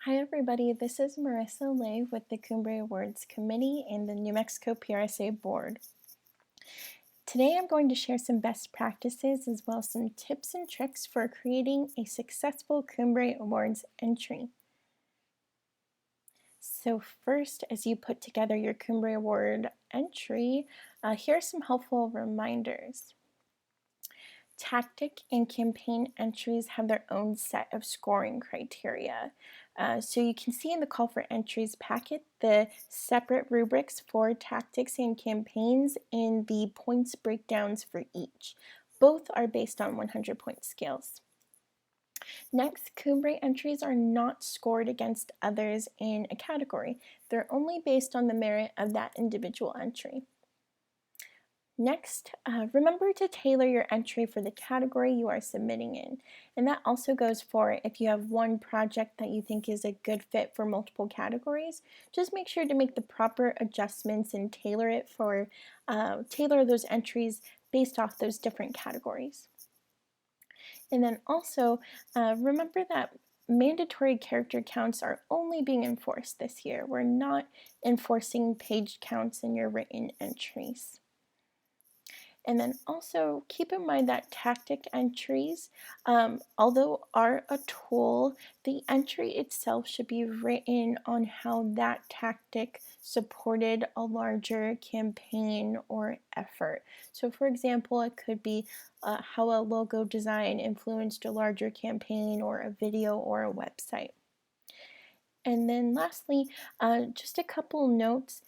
Hi everybody, this is Marissa Lay with the Cumbre Awards Committee and the New Mexico PRSA Board. Today I'm going to share some best practices as well as some tips and tricks for creating a successful Cumbre Awards entry. So first, as you put together your Cumbre Award entry, here are some helpful reminders. Tactic and campaign entries have their own set of scoring criteria. So you can see in the call for entries packet the separate rubrics for tactics and campaigns and the points breakdowns for each. Both are based on 100-point scales. Next, Cumbre entries are not scored against others in a category. They're only based on the merit of that individual entry. Next, remember to tailor your entry for the category you are submitting in. And that also goes for if you have one project that you think is a good fit for multiple categories. Just make sure to make the proper adjustments and tailor those entries based off those different categories. And then also, remember that mandatory character counts are only being enforced this year. We're not enforcing page counts in your written entries. And then also keep in mind that tactic entries, although are a tool, the entry itself should be written on how that tactic supported a larger campaign or effort. So for example, it could be how a logo design influenced a larger campaign or a video or a website. And then lastly, just a couple notes.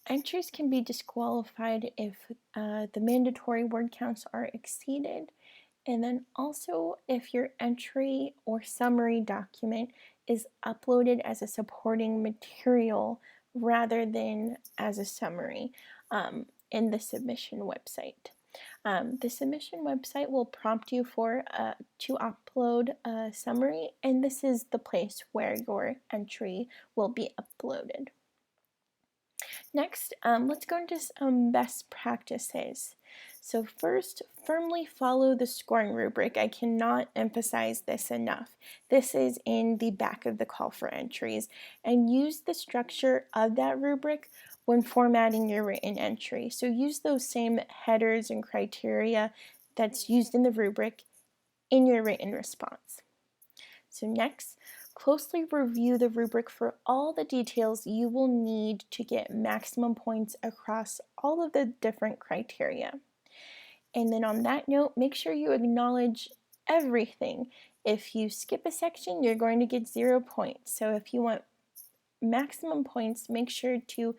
Entries can be disqualified if the mandatory word counts are exceeded, and then also if your entry or summary document is uploaded as a supporting material rather than as a summary in the submission website. The submission website will prompt you to upload a summary, and this is the place where your entry will be uploaded. Next, let's go into some best practices. So first, firmly follow the scoring rubric. I cannot emphasize this enough. This is in the back of the call for entries, and use the structure of that rubric when formatting your written entry. So use those same headers and criteria that's used in the rubric in your written response. So next, closely review the rubric for all the details you will need to get maximum points across all of the different criteria. And then on that note, make sure you acknowledge everything. If you skip a section, you're going to get 0 points. So if you want maximum points, make sure to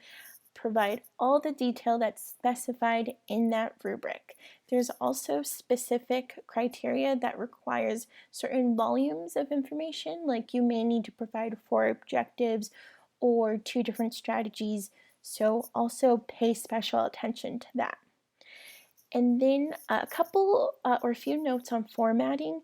provide all the detail that's specified in that rubric. There's also specific criteria that requires certain volumes of information, like you may need to provide 4 objectives or 2 different strategies, so also pay special attention to that. And then a couple or a few notes on formatting.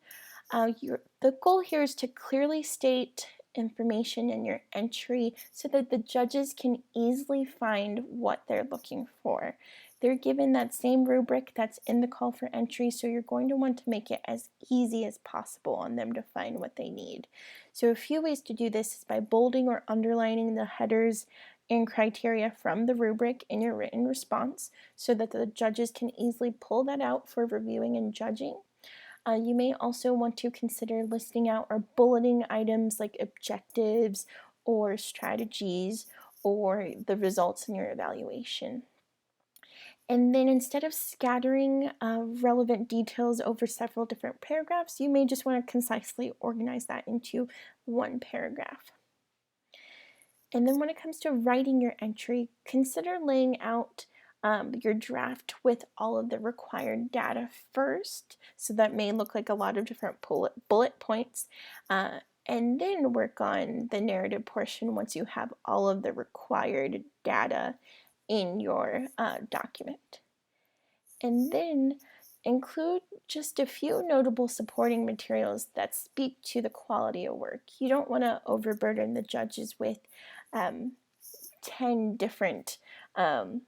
The goal here is to clearly state information in your entry so that the judges can easily find what they're looking for. They're given that same rubric that's in the call for entry, so you're going to want to make it as easy as possible on them to find what they need. So a few ways to do this is by bolding or underlining the headers and criteria from the rubric in your written response so that the judges can easily pull that out for reviewing and judging. You may also want to consider listing out or bulleting items like objectives or strategies or the results in your evaluation. And then instead of scattering relevant details over several different paragraphs, you may just want to concisely organize that into one paragraph. And then when it comes to writing your entry, consider laying out your draft with all of the required data first. So that may look like a lot of different bullet points. And then work on the narrative portion once you have all of the required data in your document. And then include just a few notable supporting materials that speak to the quality of work. You don't want to overburden the judges with 10 different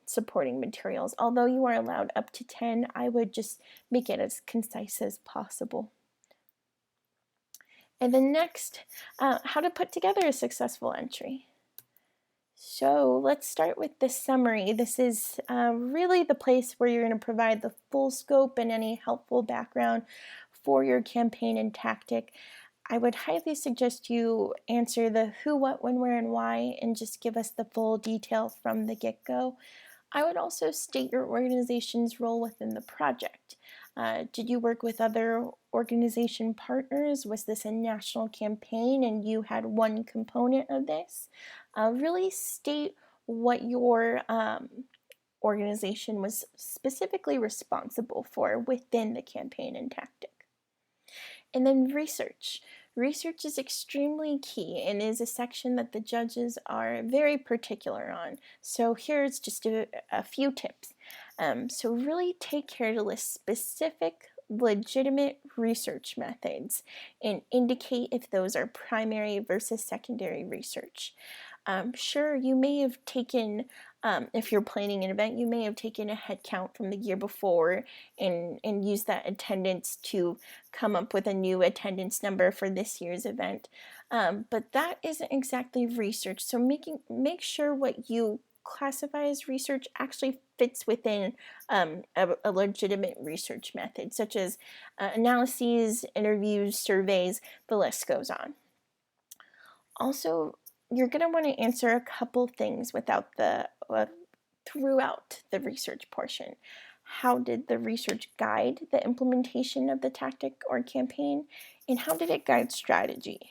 supporting materials. Although you are allowed up to 10, I would just make it as concise as possible. And then next, how to put together a successful entry. So let's start with the summary. This is really the place where you're going to provide the full scope and any helpful background for your campaign and tactic. I would highly suggest you answer the who, what, when, where, and why, and just give us the full detail from the get-go. I would also state your organization's role within the project. Did you work with other organization partners? Was this a national campaign and you had one component of this? Really state what your organization was specifically responsible for within the campaign and tactic. And then research. Research is extremely key and is a section that the judges are very particular on. So here's just a few tips. So really take care to list specific, legitimate research methods and indicate if those are primary versus secondary research. Sure, you may have taken, if you're planning an event, you may have taken a head count from the year before and used that attendance to come up with a new attendance number for this year's event. But that isn't exactly research. So make sure what you classify as research actually fits within a legitimate research method, such as analyses, interviews, surveys, the list goes on. Also, you're going to want to answer a couple things throughout the research portion. How did the research guide the implementation of the tactic or campaign? And how did it guide strategy?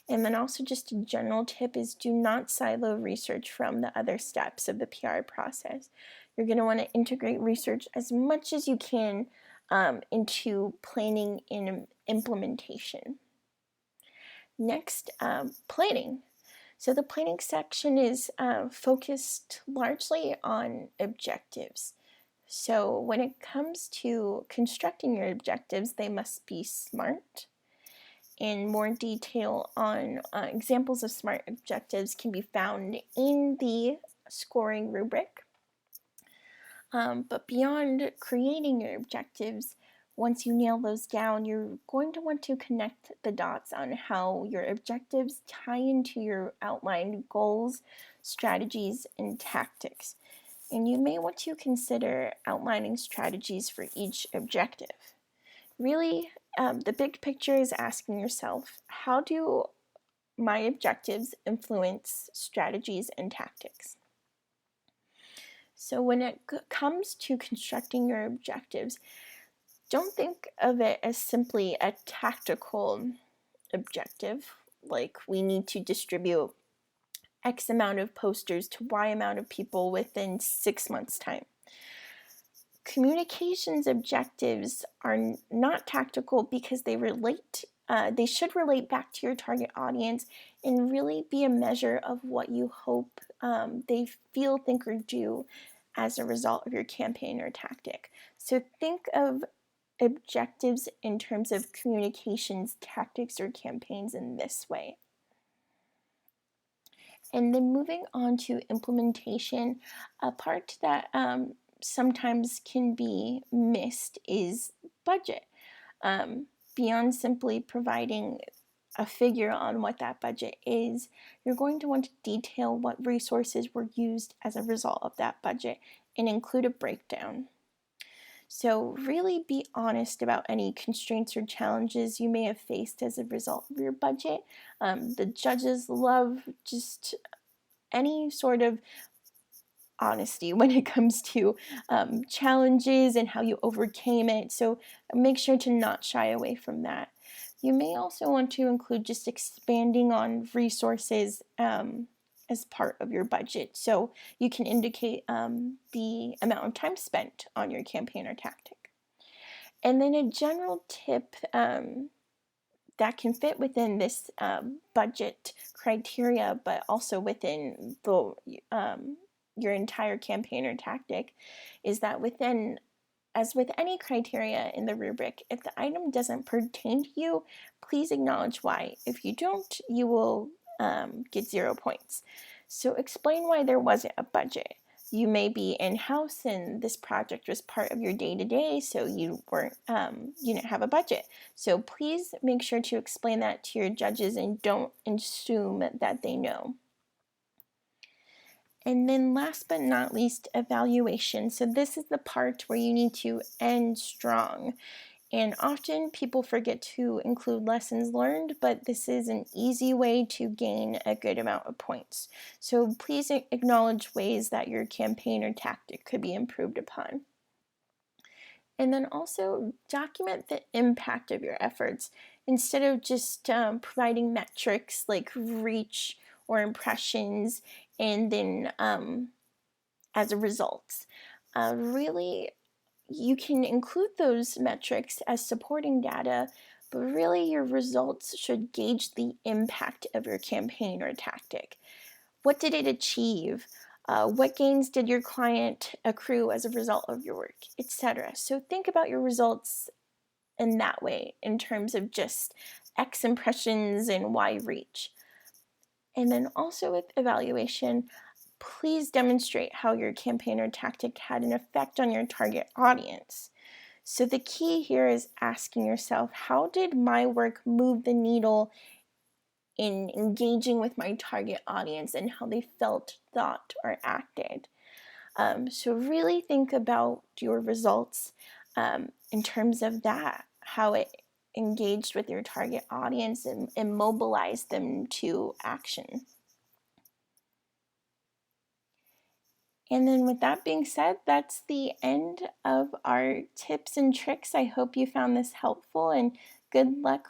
And then also just a general tip is do not silo research from the other steps of the PR process. You're going to want to integrate research as much as you can into planning and implementation. Next, planning. So the planning section is focused largely on objectives. So when it comes to constructing your objectives, they must be SMART. And more detail on examples of SMART objectives can be found in the scoring rubric. But beyond creating your objectives, once you nail those down, you're going to want to connect the dots on how your objectives tie into your outlined goals, strategies, and tactics. And you may want to consider outlining strategies for each objective. Really, the big picture is asking yourself, how do my objectives influence strategies and tactics? So when it comes to constructing your objectives, don't think of it as simply a tactical objective, like we need to distribute X amount of posters to Y amount of people within 6 months' time. Communications objectives are not tactical because they should relate back to your target audience and really be a measure of what you hope they feel, think, or do as a result of your campaign or tactic. So think of objectives in terms of communications, tactics, or campaigns in this way. And then moving on to implementation, a part that sometimes can be missed is budget. Beyond simply providing a figure on what that budget is, you're going to want to detail what resources were used as a result of that budget and include a breakdown. So really be honest about any constraints or challenges you may have faced as a result of your budget. The judges love just any sort of honesty when it comes to challenges and how you overcame it. So make sure to not shy away from that. You may also want to include just expanding on resources as part of your budget. So you can indicate the amount of time spent on your campaign or tactic. And then a general tip that can fit within this budget criteria, but also within the your entire campaign or tactic, is that as with any criteria in the rubric, if the item doesn't pertain to you, please acknowledge why. If you don't, you will get 0 points. So explain why there wasn't a budget. You may be in-house and this project was part of your day-to-day, so you didn't have a budget. So please make sure to explain that to your judges and don't assume that they know. And then last but not least, evaluation. So this is the part where you need to end strong. And often people forget to include lessons learned, but this is an easy way to gain a good amount of points. So please acknowledge ways that your campaign or tactic could be improved upon. And then also document the impact of your efforts instead of just providing metrics like reach or impressions and then as a result. Really, you can include those metrics as supporting data, but really your results should gauge the impact of your campaign or tactic. What did it achieve? What gains did your client accrue as a result of your work, etc. So think about your results in that way, in terms of just X impressions and Y reach. And then also with evaluation, please demonstrate how your campaign or tactic had an effect on your target audience. So the key here is asking yourself, how did my work move the needle in engaging with my target audience and how they felt, thought, or acted? So really think about your results in terms of that, how it engaged with your target audience and mobilized them to action. And then with that being said, that's the end of our tips and tricks. I hope you found this helpful and good luck